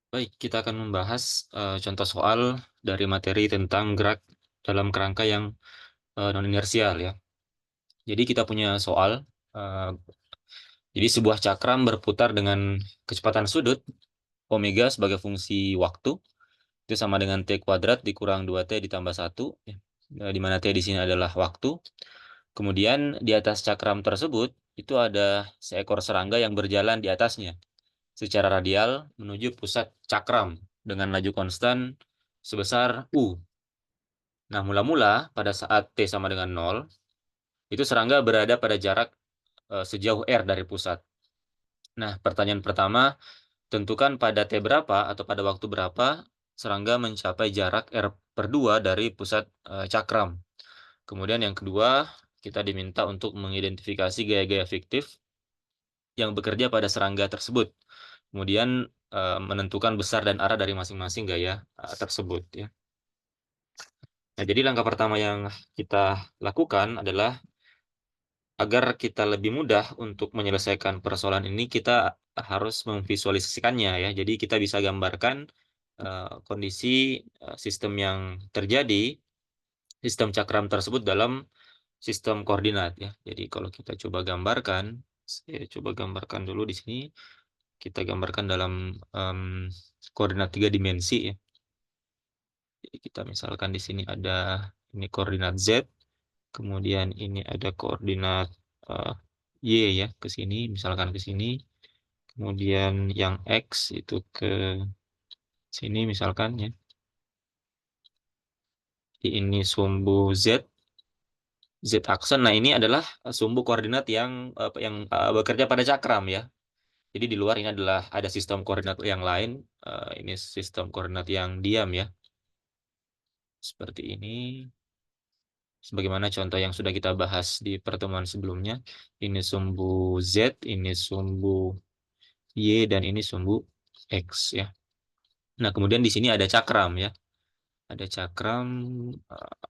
Baik, kita akan membahas contoh soal dari materi tentang gerak dalam kerangka yang non-inersial ya. Jadi kita punya soal, eh, jadi sebuah cakram berputar dengan kecepatan sudut omega sebagai fungsi waktu, itu sama dengan t kuadrat dikurang 2t ditambah 1, ya. Di mana t di sini adalah waktu. Kemudian di atas cakram tersebut, itu ada seekor serangga yang berjalan di atasnya secara radial menuju pusat cakram dengan laju konstan sebesar U. Nah, mula-mula pada saat T sama dengan 0, itu serangga berada pada jarak sejauh R dari pusat. Nah, pertanyaan pertama, tentukan pada T berapa atau pada waktu berapa serangga mencapai jarak R per 2 dari pusat cakram. Kemudian yang kedua, kita diminta untuk mengidentifikasi gaya-gaya fiktif yang bekerja pada serangga tersebut. Kemudian menentukan besar dan arah dari masing-masing gaya tersebut ya. Nah, jadi langkah pertama yang kita lakukan adalah agar kita lebih mudah untuk menyelesaikan persoalan ini, kita harus memvisualisasikannya ya. Jadi kita bisa gambarkan kondisi sistem yang terjadi, sistem cakram tersebut dalam sistem koordinat ya. Jadi kalau kita coba gambarkan, saya coba gambarkan dulu di sini. Kita gambarkan dalam koordinat 3 dimensi ya. Jadi kita misalkan di sini ada ini koordinat Z, kemudian ini ada koordinat eh, Y ya ke sini, misalkan ke sini, kemudian yang X itu ke sini misalkan ya. Jadi ini sumbu Z aksen. Nah ini adalah sumbu koordinat yang bekerja pada cakram ya. Jadi di luar ini adalah ada sistem koordinat yang lain. Ini sistem koordinat yang diam ya, seperti ini. Sebagaimana contoh yang sudah kita bahas di pertemuan sebelumnya, ini sumbu Z, ini sumbu Y, dan ini sumbu X ya. Nah, kemudian di sini ada cakram ya. Ada cakram, eh,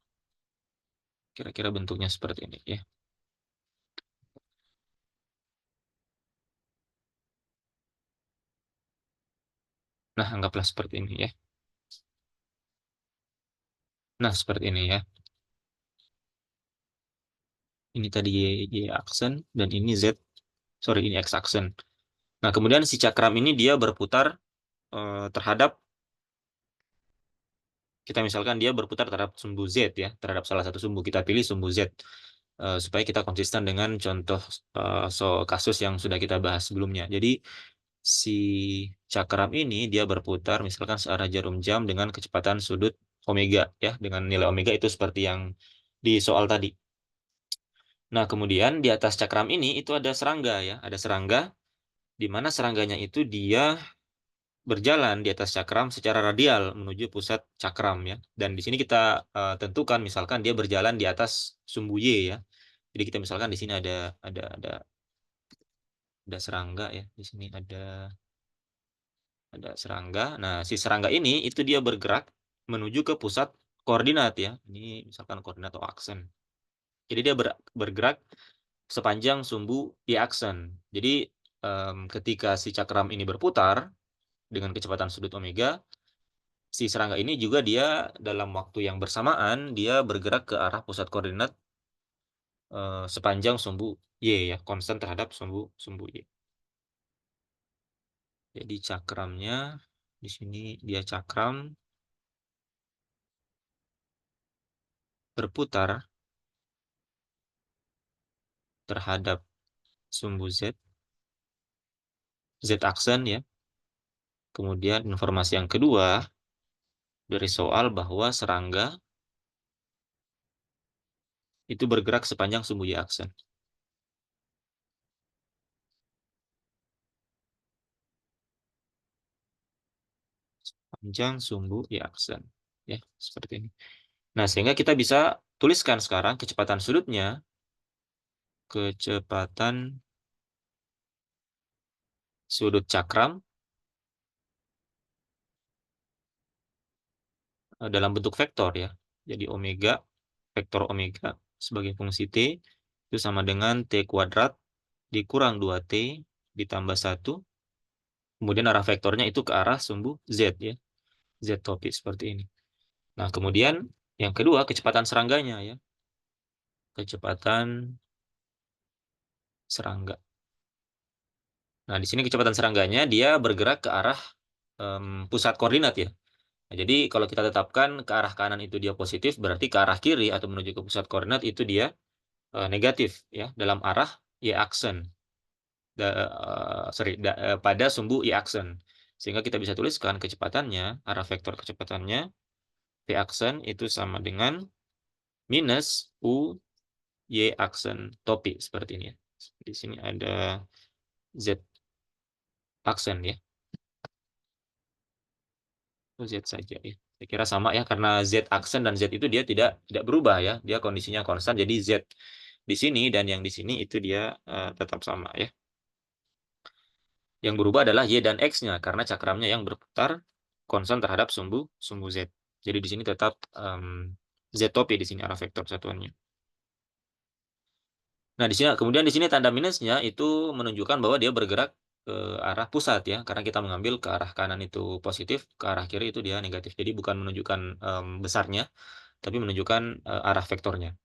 kira-kira bentuknya seperti ini ya. Nah, anggaplah seperti ini ya. Nah, seperti ini ya. Ini tadi Y aksen, dan ini Z, sorry, ini X aksen. Nah, kemudian si cakram ini dia berputar terhadap, kita misalkan dia berputar terhadap sumbu Z ya, terhadap salah satu sumbu. Kita pilih sumbu Z supaya kita konsisten dengan contoh kasus yang sudah kita bahas sebelumnya. Jadi si cakram ini dia berputar misalkan searah jarum jam dengan kecepatan sudut omega ya, dengan nilai omega itu seperti yang di soal tadi. Nah, kemudian di atas cakram ini itu ada serangga ya, ada serangga di mana serangganya itu dia berjalan di atas cakram secara radial menuju pusat cakram ya. Dan di sini kita tentukan misalkan dia berjalan di atas sumbu Y ya. Jadi kita misalkan di sini ada serangga ya. Di sini ada serangga. Nah, si serangga ini itu dia bergerak menuju ke pusat koordinat ya. Ini misalkan koordinat atau aksen. Jadi dia bergerak sepanjang sumbu Y aksen. Jadi ketika si cakram ini berputar dengan kecepatan sudut omega, si serangga ini juga dia dalam waktu yang bersamaan dia bergerak ke arah pusat koordinat sepanjang sumbu Y ya, konstan terhadap sumbu sumbu Y. Jadi cakramnya di sini dia cakram berputar terhadap sumbu Z aksen ya. Kemudian informasi yang kedua dari soal bahwa serangga itu bergerak sepanjang sumbu Y aksen. Panjang sumbu Y aksen. Ya, seperti ini. Nah, sehingga kita bisa tuliskan sekarang kecepatan sudutnya, kecepatan sudut cakram dalam bentuk vektor ya. Jadi omega, vektor omega sebagai fungsi T itu sama dengan T kuadrat dikurang 2T ditambah 1 Kemudian arah vektornya itu ke arah sumbu Z ya. Z topi seperti ini. Nah, kemudian yang kedua kecepatan serangganya ya. Kecepatan serangga. Nah, di sini kecepatan serangganya dia bergerak ke arah pusat koordinat ya. Nah, jadi kalau kita tetapkan ke arah kanan itu dia positif, berarti ke arah kiri atau menuju ke pusat koordinat itu dia negatif ya dalam arah y aksen. Pada sumbu y aksen. Sehingga kita bisa tuliskan kecepatannya, arah vektor kecepatannya v aksen itu sama dengan minus u y aksen topi seperti ini ya. Di sini ada z aksen ya. Oh, Z saja ya. Saya kira sama ya karena Z aksen dan Z itu dia tidak berubah ya. Dia kondisinya konstan jadi Z di sini dan yang di sini itu dia tetap sama ya. Yang berubah adalah Y dan X-nya karena cakramnya yang berputar konstan terhadap sumbu sumbu Z. Jadi di sini tetap Z topi di sini arah vektor satuannya. Nah, di sini kemudian di sini tanda minusnya itu menunjukkan bahwa dia bergerak ke arah pusat ya, karena kita mengambil ke arah kanan itu positif, ke arah kiri itu dia negatif. Jadi bukan menunjukkan besarnya, tapi menunjukkan arah vektornya.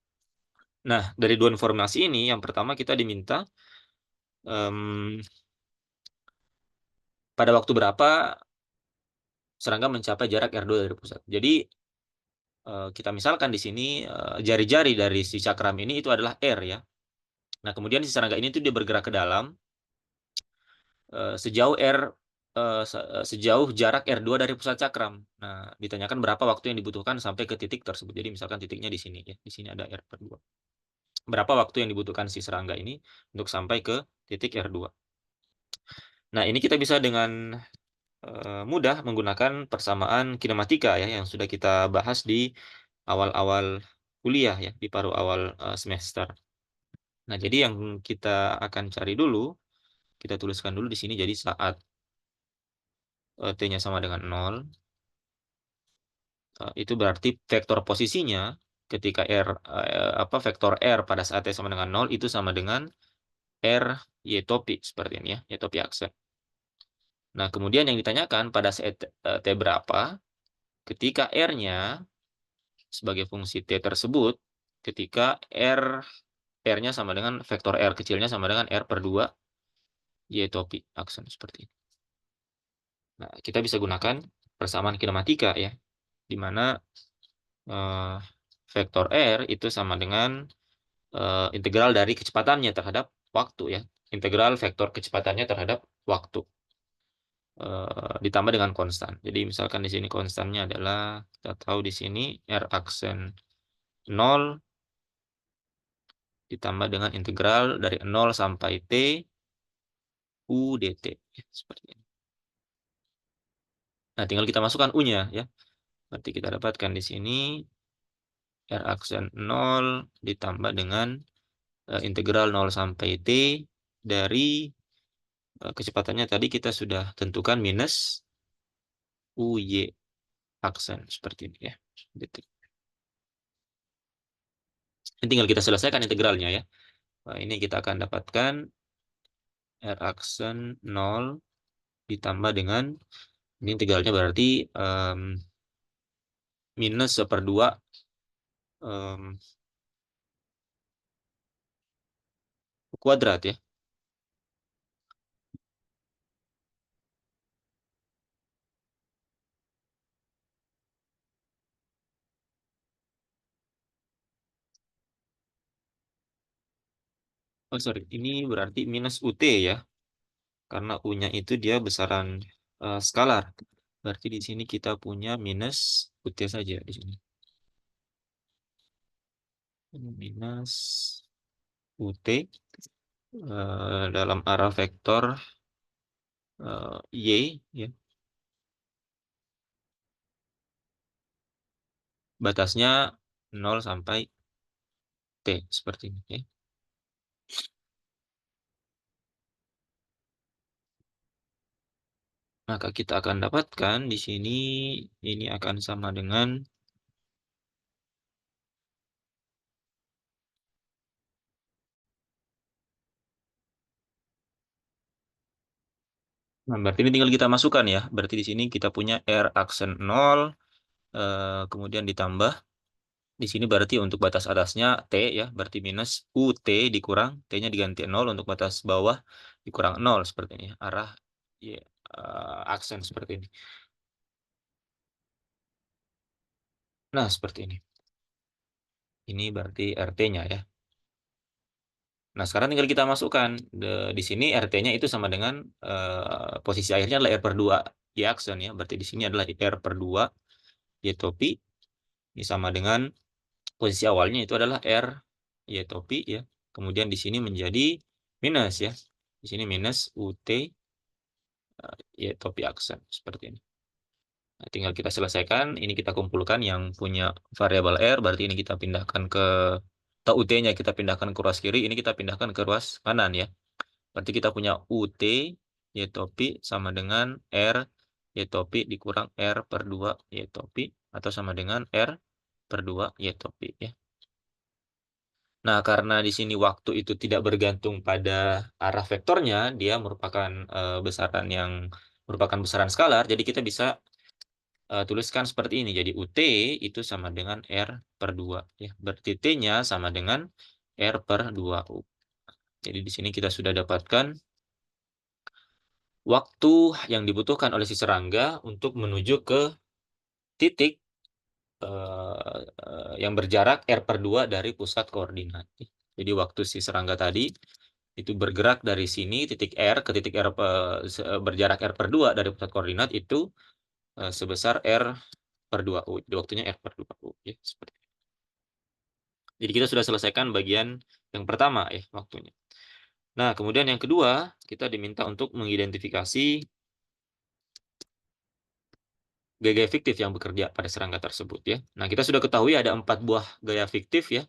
Nah, dari dua informasi ini, yang pertama kita diminta em, pada waktu berapa serangga mencapai jarak R2 dari pusat. Jadi kita misalkan di sini jari-jari dari si cakram ini itu adalah R ya. Nah, kemudian si serangga ini tuh dia bergerak ke dalam sejauh sejauh jarak R2 dari pusat cakram. Nah, ditanyakan berapa waktu yang dibutuhkan sampai ke titik tersebut. Jadi misalkan titiknya di sini ya. Di sini ada R2. Berapa waktu yang dibutuhkan si serangga ini untuk sampai ke titik R2. Nah, ini kita bisa dengan mudah menggunakan persamaan kinematika ya yang sudah kita bahas di awal-awal kuliah ya, di paruh awal semester. Nah, jadi yang kita akan cari dulu, kita tuliskan dulu di sini jadi saat T-nya sama dengan 0, itu berarti vektor posisinya ketika vektor R pada saat T sama dengan 0 itu sama dengan R Y topi seperti ini ya, Y topi aksen. Nah, kemudian yang ditanyakan pada saat T berapa ketika R-nya sebagai fungsi T tersebut ketika R-nya sama dengan vektor R kecilnya sama dengan R per 2 Y topi aksen seperti ini. Nah, kita bisa gunakan persamaan kinematika ya, di mana eh, vektor R itu sama dengan integral dari kecepatannya terhadap waktu ya. Integral vektor kecepatannya terhadap waktu ditambah dengan konstan. Jadi misalkan di sini konstannya adalah kita tahu di sini R aksen 0 ditambah dengan integral dari 0 sampai T U dt ya, seperti ini. Nah, tinggal kita masukkan U-nya ya. Berarti kita dapatkan di sini R aksen 0 ditambah dengan integral 0 sampai T dari kecepatannya tadi kita sudah tentukan minus UY aksen seperti ini ya. Detik. Ini tinggal kita selesaikan integralnya ya. Nah, ini kita akan dapatkan R aksen 0 ditambah dengan ini integralnya berarti minus seperdua kuadrat ya. Oh sorry, ini berarti minus UT ya. Karena U-nya itu dia besaran skalar. Berarti di sini kita punya minus UT saja di sini. Minus UT dalam arah vektor Y ya. Batasnya 0 sampai T seperti ini ya. Maka kita akan dapatkan di sini ini akan sama dengan Nah, berarti ini tinggal kita masukkan ya. Berarti di sini kita punya R aksen 0, kemudian ditambah. Di sini berarti untuk batas atasnya T ya, berarti minus UT dikurang, T-nya diganti 0, untuk batas bawah dikurang 0, seperti ini. Arah ya, aksen seperti ini. Nah, seperti ini. Ini berarti RT-nya ya. Nah, sekarang tinggal kita masukkan. Di sini RT-nya itu sama dengan posisi akhirnya adalah R per 2 Y aksen ya. Berarti di sini adalah R per 2 Y topi. Ini sama dengan posisi awalnya itu adalah R Y topi ya. Kemudian di sini menjadi minus ya. Di sini minus UT Y topi aksen. Seperti ini. Nah, tinggal kita selesaikan. Ini kita kumpulkan yang punya variabel R. Berarti ini kita pindahkan ke, atau UT-nya kita pindahkan ke ruas kiri. Ini kita pindahkan ke ruas kanan ya. Berarti kita punya UT Y topi sama dengan R Y topi dikurang R per 2 Y topi, atau sama dengan R per 2 Y topi ya. Nah, karena di sini waktu itu tidak bergantung pada arah vektornya, dia merupakan besaran yang merupakan besaran skalar, jadi kita bisa tuliskan seperti ini. Jadi UT itu sama dengan R per 2 ya. Berarti T-nya sama dengan R per 2 U. Jadi di sini kita sudah dapatkan waktu yang dibutuhkan oleh si serangga untuk menuju ke titik yang berjarak R per 2 dari pusat koordinat. Jadi waktu si serangga tadi itu bergerak dari sini titik R ke titik R berjarak R per 2 dari pusat koordinat itu sebesar R per 2 U. Jadi waktunya R per 2 U. Ya, seperti itu. Jadi kita sudah selesaikan bagian yang pertama ya waktunya. Nah, kemudian yang kedua, kita diminta untuk mengidentifikasi gaya fiktif yang bekerja pada serangga tersebut ya. Nah, kita sudah ketahui ada 4 buah gaya fiktif ya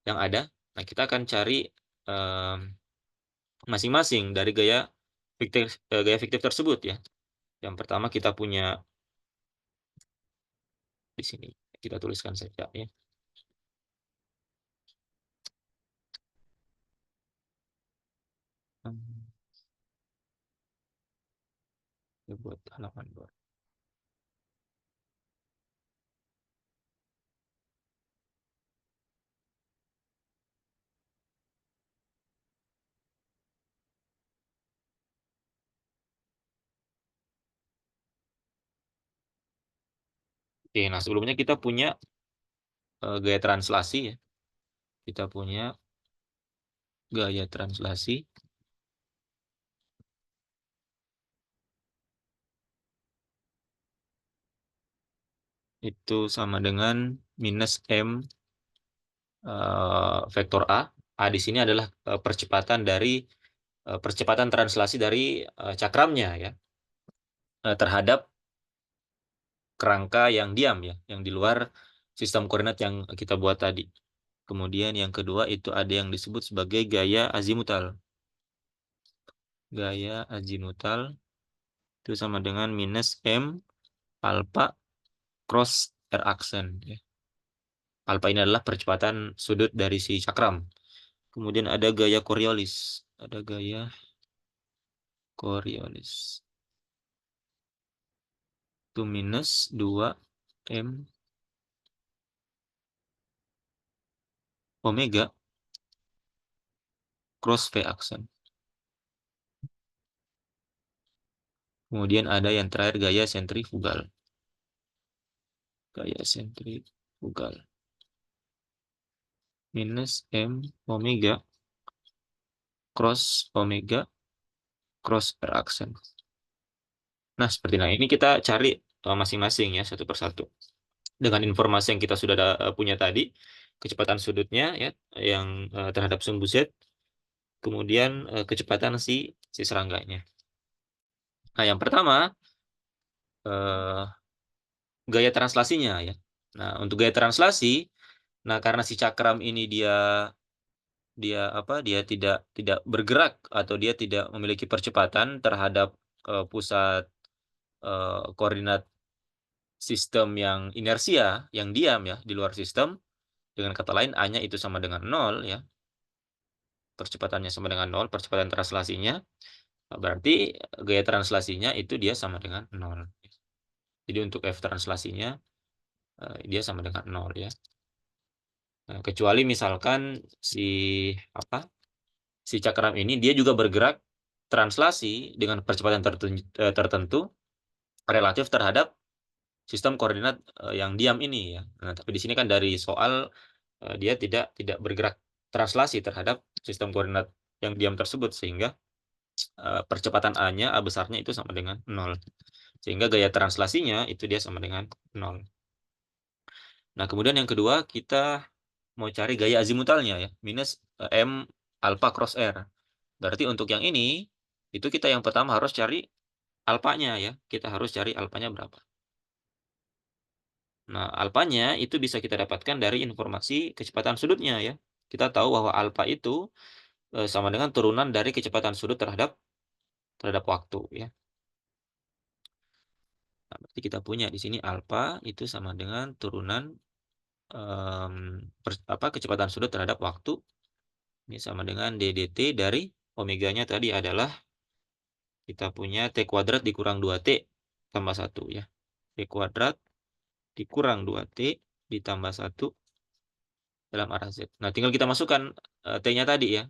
yang ada. Nah, kita akan cari masing-masing dari gaya fiktif tersebut ya. Yang pertama kita punya di sini. Kita tuliskan saja ya. Ya, buat halaman baru. Oke, nah sebelumnya kita punya gaya translasi ya. Kita punya gaya translasi itu sama dengan minus M vektor A. A di sini adalah percepatan translasi dari cakramnya ya terhadap kerangka yang diam ya, yang di luar sistem koordinat yang kita buat tadi. Kemudian yang kedua itu ada yang disebut sebagai gaya azimutal. Gaya azimutal itu sama dengan minus M alpha cross R aksen ya. Alpha ini adalah percepatan sudut dari si cakram. Kemudian ada gaya Coriolis. Ada gaya Coriolis. Itu minus 2 M omega cross V aksen. Kemudian ada yang terakhir gaya sentrifugal. Gaya sentrifugal. Minus M omega cross omega cross R aksen. Nah, seperti ini kita cari masing-masing ya satu persatu. Dengan informasi yang kita sudah punya tadi, kecepatan sudutnya ya yang terhadap sumbu Z, kemudian kecepatan si serangganya. Nah, yang pertama gaya translasinya ya. Nah, untuk gaya translasi, nah karena si cakram ini dia dia apa? Dia tidak bergerak atau dia tidak memiliki percepatan terhadap pusat koordinat sistem yang inersia, yang diam ya di luar sistem. Dengan kata lain, A-nya itu sama dengan 0 ya. Percepatannya sama dengan 0, percepatan translasinya. Berarti gaya translasinya itu dia sama dengan 0. Jadi untuk F translasinya dia sama dengan 0 ya. Nah, kecuali misalkan si cakram ini dia juga bergerak translasi dengan percepatan tertentu relatif terhadap sistem koordinat yang diam ini ya. Nah, tapi di sini kan dari soal dia tidak bergerak translasi terhadap sistem koordinat yang diam tersebut, sehingga percepatan A besarnya itu sama dengan 0. Sehingga gaya translasinya itu dia sama dengan 0. Nah, kemudian yang kedua kita mau cari gaya azimutalnya ya, minus M alpha cross R. Berarti untuk yang ini, itu kita yang pertama harus cari alpanya ya. Kita harus cari alpanya berapa. Nah, alpanya itu bisa kita dapatkan dari informasi kecepatan sudutnya ya. Kita tahu bahwa alfa itu sama dengan turunan dari kecepatan sudut terhadap waktu ya. Nah, berarti kita punya di sini alfa itu sama dengan turunan kecepatan sudut terhadap waktu. Ini sama dengan ddt dari omeganya tadi adalah kita punya T kuadrat dikurang 2T tambah 1 ya. T kuadrat dikurang 2T ditambah 1 dalam arah Z. Nah, tinggal kita masukkan T-nya tadi ya.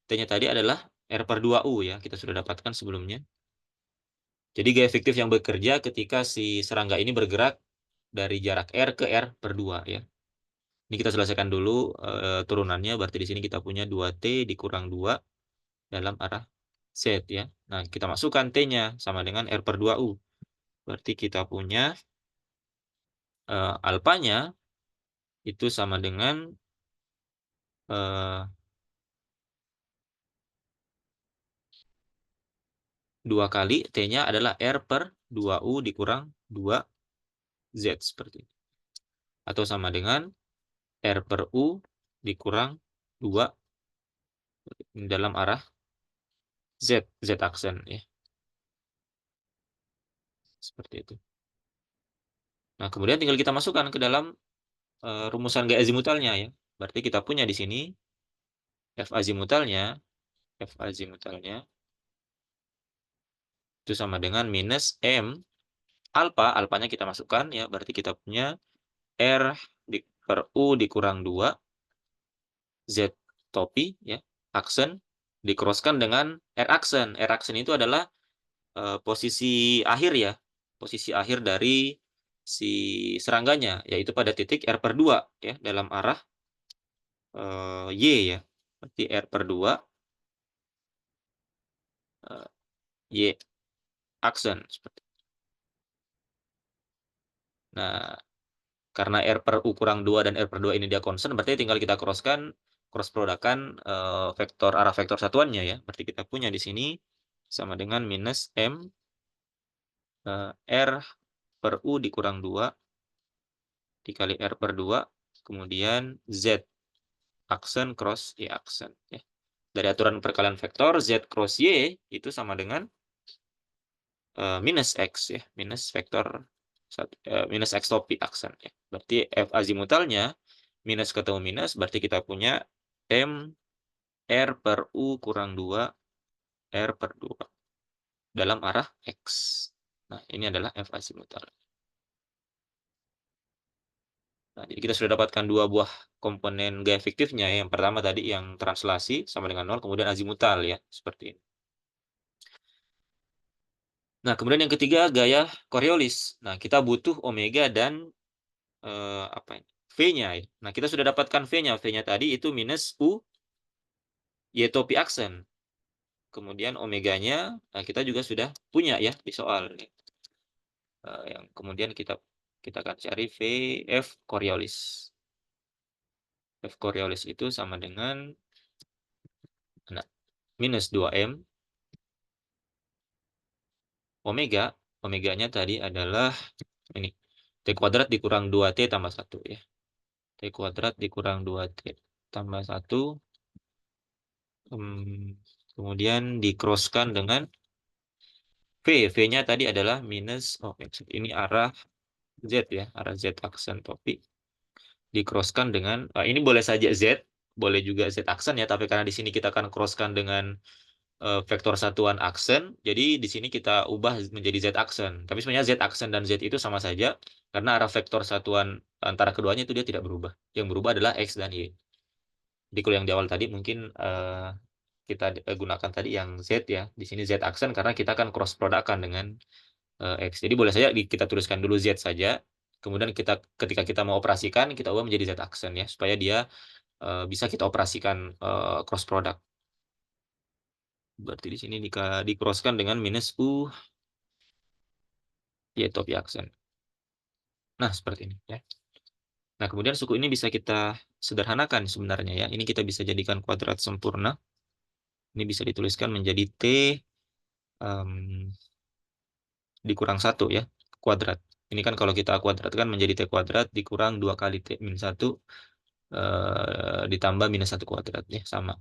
T-nya tadi adalah R per 2U ya. Kita sudah dapatkan sebelumnya. Jadi gaya fiktif yang bekerja ketika si serangga ini bergerak dari jarak R ke R per 2 ya. Ini kita selesaikan dulu turunannya. Berarti di sini kita punya 2T dikurang 2 dalam arah Z ya. Nah, kita masukkan T-nya sama dengan R per 2U. Berarti kita punya alfanya itu sama dengan 2 kali T-nya adalah R per 2U dikurang 2 Z seperti ini. Atau sama dengan R per U dikurang 2 dalam arah Z aksen ya. Seperti itu. Nah, kemudian tinggal kita masukkan ke dalam rumusan gaya azimutalnya ya. Berarti kita punya di sini F azimutalnya itu sama dengan minus M alfanya kita masukkan ya. Berarti kita punya R per U dikurang 2 Z topi ya, aksen dikroskan dengan R aksen. R aksen itu adalah posisi akhir ya. Posisi akhir dari si serangganya, yaitu pada titik R per 2 ya, dalam arah Y ya. Berarti R per 2 Y aksen. Nah, karena R per U kurang 2 dan R per 2 ini dia konstan, berarti tinggal kita cross produkkan vektor arah vektor satuannya ya. Berarti kita punya di sini sama dengan minus M R per U dikurang 2 dikali R per 2, kemudian Z aksen cross Y aksen ya. Dari aturan perkalian vektor, Z cross Y itu sama dengan minus X ya, minus vektor minus X topi aksen ya. Berarti F azimutalnya minus ketemu minus, berarti kita punya M R per U kurang 2 R per 2 dalam arah X. Nah, ini adalah F azimutal. Nah, jadi kita sudah dapatkan dua buah komponen gaya fiktifnya. Yang pertama tadi yang translasi sama dengan 0, kemudian azimutal ya, seperti ini. Nah, kemudian yang ketiga gaya Coriolis. Nah, kita butuh omega dan V-nya ya. Nah, kita sudah dapatkan V-nya. V-nya tadi itu minus U Y topi aksen. Kemudian omeganya kita juga sudah punya ya di soal ini. Yang kemudian kita akan cari F Coriolis. F Coriolis itu sama dengan minus 2M omeganya tadi adalah ini T kuadrat dikurang 2T tambah 1 ya. T kuadrat dikurang 2T tambah 1 kemudian dikroskan dengan V-nya tadi adalah minus ini arah Z ya, arah Z aksen topi dikroskan dengan ini boleh saja Z, boleh juga Z aksen ya, tapi karena di sini kita akan crosskan dengan vektor satuan aksen. Jadi di sini kita ubah menjadi z aksen. Tapi sebenarnya z aksen dan z itu sama saja karena arah vektor satuan antara keduanya itu dia tidak berubah. Yang berubah adalah x dan y. Jadi kalau yang di awal tadi mungkin kita gunakan tadi yang z ya. Di sini z aksen karena kita akan cross product dengan x. Jadi boleh saja kita tuliskan dulu z saja. Kemudian ketika kita mau operasikan kita ubah menjadi z aksen ya supaya dia bisa kita operasikan cross product. Berarti di sini di-crosskan dengan minus U y topi aksen. Nah, seperti ini ya. Nah, kemudian suku ini bisa kita sederhanakan sebenarnya ya. Ini kita bisa jadikan kuadrat sempurna. Ini bisa dituliskan menjadi T em, dikurang 1 ya, kuadrat. Ini kan kalau kita kuadratkan menjadi T kuadrat dikurang 2 kali T min 1 ditambah minus 1 kuadrat ya, sama.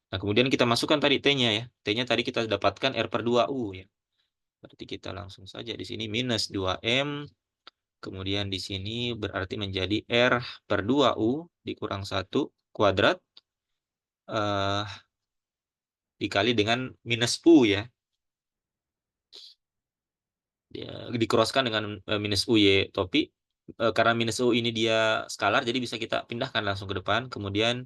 Nah, kemudian kita masukkan tadi T-nya ya. T-nya tadi kita dapatkan R per 2U ya. Berarti kita langsung saja di sini minus 2M. Kemudian di sini berarti menjadi R per 2U dikurang 1 kuadrat eh, dikali dengan minus U ya. Dikroskan dengan minus UY topi. Karena minus U ini dia skalar, jadi bisa kita pindahkan langsung ke depan. Kemudian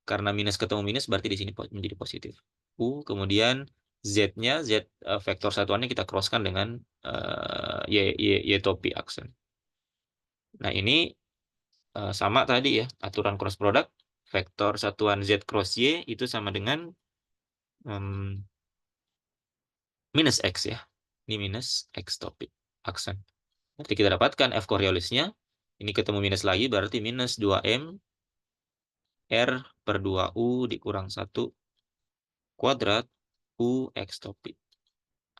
karena minus ketemu minus, berarti di sini menjadi positif. U, kemudian Z-nya, Z vektor satuannya kita crosskan dengan Y topi aksen. Nah, ini sama tadi ya, aturan cross product, vektor satuan Z cross Y itu sama dengan minus X ya. Ini minus X topik aksen. Nanti kita dapatkan F Coriolisnya. Ini ketemu minus lagi, berarti minus 2M R per 2U dikurang 1 kuadrat U X topik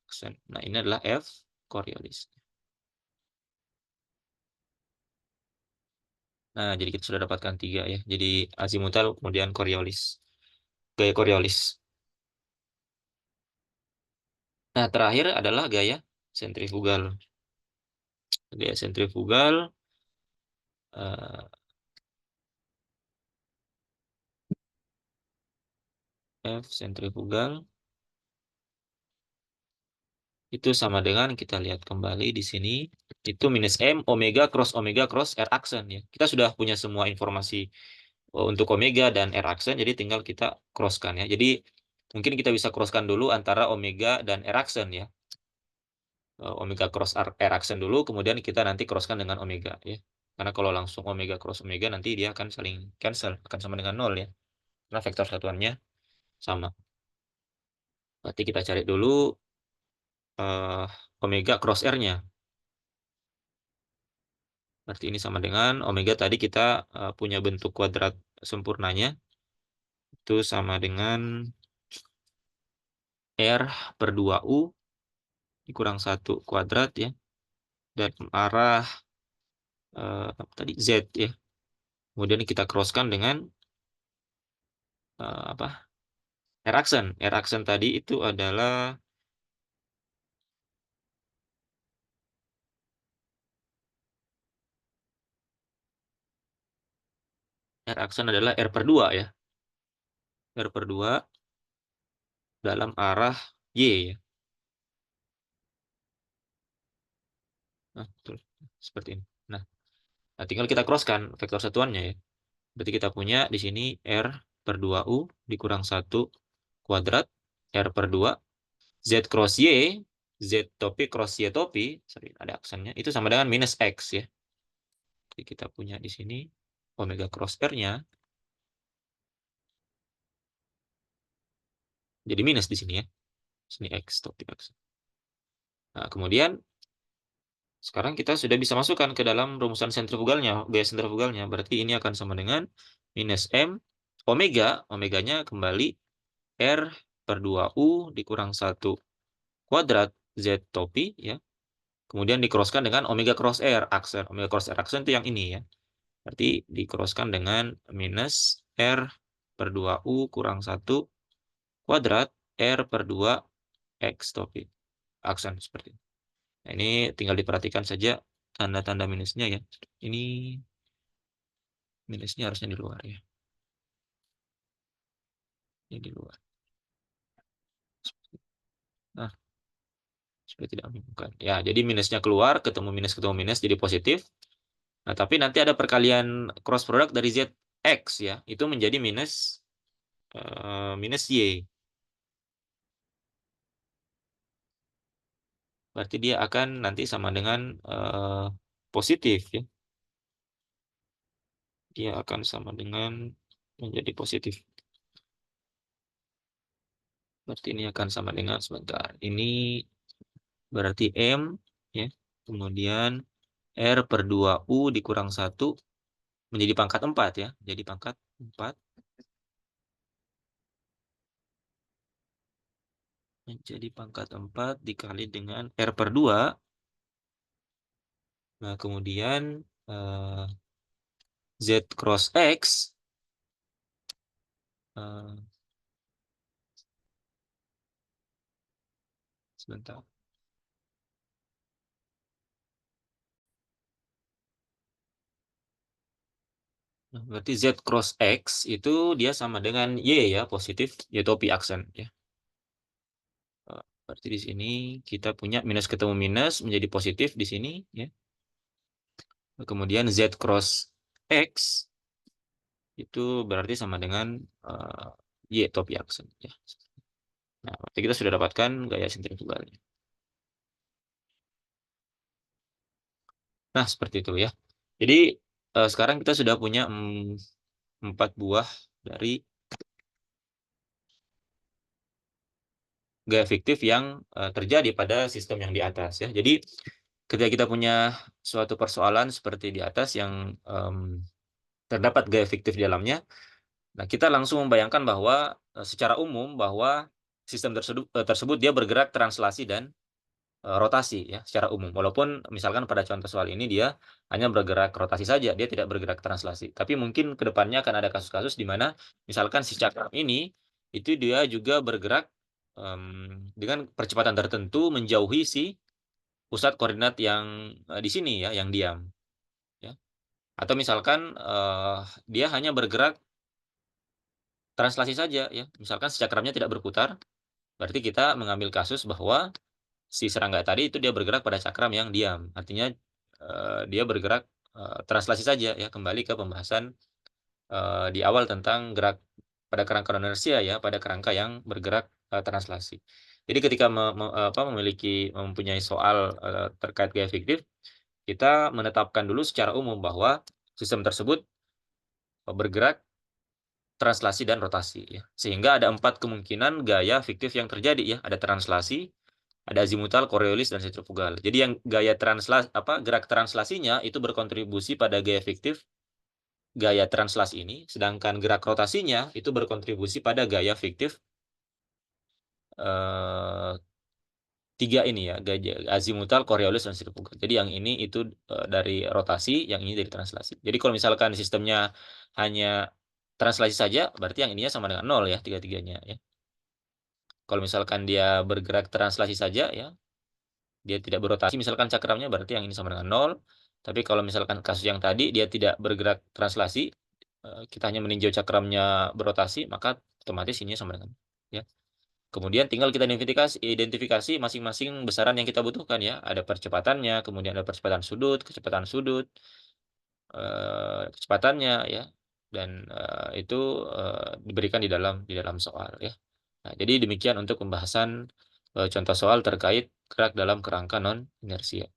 aksen. Nah, ini adalah F Coriolis. Nah, jadi kita sudah dapatkan 3 ya. Jadi azimutal, kemudian Coriolis. Gaya Coriolis. Nah, terakhir adalah gaya sentrifugal. Gaya sentrifugal eh, F sentrifugal itu sama dengan kita lihat kembali di sini itu minus M omega cross R aksen ya. Kita sudah punya semua informasi untuk omega dan R aksen, jadi tinggal kita crosskan ya. Jadi mungkin kita bisa crosskan dulu antara omega dan R aksen ya. Omega cross R aksen dulu, kemudian kita nanti crosskan dengan omega ya. Karena kalau langsung omega cross omega nanti dia akan saling cancel, akan sama dengan 0 ya. Karena vektor satuannya sama. Berarti kita cari dulu eh, omega cross R-nya. Berarti ini sama dengan omega tadi kita punya bentuk kuadrat sempurnanya. Itu sama dengan R per 2U dikurang 1 kuadrat ya. Dan arah apa tadi Z ya. Kemudian kita crosskan dengan apa? R aksen. R aksen tadi itu adalah R aksen adalah R per 2 ya. R per 2 dalam arah Y ya. Nah, betul. Seperti ini. Nah, tinggal kita crosskan vektor satuannya ya. Berarti kita punya di sini R per 2U dikurang 1 kuadrat R per 2 Z cross Y, Z topi cross Y topi, sorry, ada aksennya, itu sama dengan minus X ya. Jadi kita punya di sini omega cross R-nya jadi minus di sini ya. Sini X topi X. Nah, kemudian sekarang kita sudah bisa masukkan ke dalam rumusan sentrifugalnya, gaya sentrifugalnya. Berarti ini akan sama dengan minus M omega, omeganya kembali R per 2U dikurang 1 kuadrat Z topi ya. Kemudian dikroskan dengan omega cross R aksen. Omega cross R aksen itu yang ini ya. Berarti dikroskan dengan minus R per 2U kurang 1 kuadrat R per 2 X topik aksen seperti ini. Nah, ini tinggal diperhatikan saja tanda-tanda minusnya ya. Ini minusnya harusnya di luar ya. Ini di luar. Nah, supaya tidak membingungkan. Ya, jadi minusnya keluar, ketemu minus jadi positif. Nah, tapi nanti ada perkalian cross product dari ZX ya, itu menjadi minus Y. Berarti dia akan nanti sama dengan positif ya. Dia akan sama dengan menjadi positif. Berarti ini akan sama dengan sebentar. Ini berarti M ya. Kemudian R per 2U dikurang 1 menjadi pangkat 4 ya. Jadi pangkat 4 menjadi pangkat 4 dikali dengan R per 2. Nah, kemudian Z cross X eh, sebentar. Nah, berarti Z cross X itu dia sama dengan Y ya, positif, yaitu topi aksen ya. Berarti di sini kita punya minus ketemu minus menjadi positif di sini ya. Kemudian Z cross X itu berarti sama dengan Y topi aksen ya. Nah, berarti kita sudah dapatkan gaya sentrifugalnya. Nah, seperti itu ya. Jadi sekarang kita sudah punya 4 buah dari gaya fiktif yang terjadi pada sistem yang di atas ya. Jadi ketika kita punya suatu persoalan seperti di atas yang terdapat gaya fiktif di dalamnya, nah kita langsung membayangkan bahwa secara umum bahwa sistem tersebut dia bergerak translasi dan rotasi ya secara umum. Walaupun misalkan pada contoh soal ini dia hanya bergerak rotasi saja, dia tidak bergerak translasi. Tapi mungkin ke depannya akan ada kasus-kasus di mana misalkan si cakram ini itu dia juga bergerak dengan percepatan tertentu menjauhi si pusat koordinat yang di sini ya, yang diam. Ya. Atau misalkan dia hanya bergerak translasi saja ya. Misalkan si cakramnya tidak berputar, berarti kita mengambil kasus bahwa si serangga tadi itu dia bergerak pada cakram yang diam. Artinya dia bergerak translasi saja ya, kembali ke pembahasan di awal tentang gerak pada kerangka inersia ya, pada kerangka yang bergerak translasi. Jadi ketika mempunyai soal terkait gaya fiktif, kita menetapkan dulu secara umum bahwa sistem tersebut bergerak translasi dan rotasi ya. Sehingga ada 4 kemungkinan gaya fiktif yang terjadi ya. Ada translasi, ada azimutal, Coriolis, dan sentrifugal. Jadi yang gaya gerak translasinya itu berkontribusi pada gaya fiktif gaya translasi ini, sedangkan gerak rotasinya itu berkontribusi pada gaya fiktif eh, tiga ini ya, gaya azimutal, Coriolis, dan sentrifugal. Jadi yang ini itu dari rotasi, yang ini dari translasi. Jadi kalau misalkan sistemnya hanya translasi saja, berarti yang ininya sama dengan nol ya, tiga-tiganya ya. Kalau misalkan dia bergerak translasi saja ya, dia tidak berotasi, misalkan cakramnya berarti yang ini sama dengan nol. Tapi kalau misalkan kasus yang tadi dia tidak bergerak translasi, kita hanya meninjau cakramnya berotasi, maka otomatis ini sama dengan ya. Kemudian tinggal kita identifikasi masing-masing besaran yang kita butuhkan ya. Ada percepatannya, kemudian ada percepatan sudut, kecepatan sudut, kecepatannya ya. Dan itu diberikan di dalam soal ya. Nah, jadi demikian untuk pembahasan contoh soal terkait gerak dalam kerangka non inersia.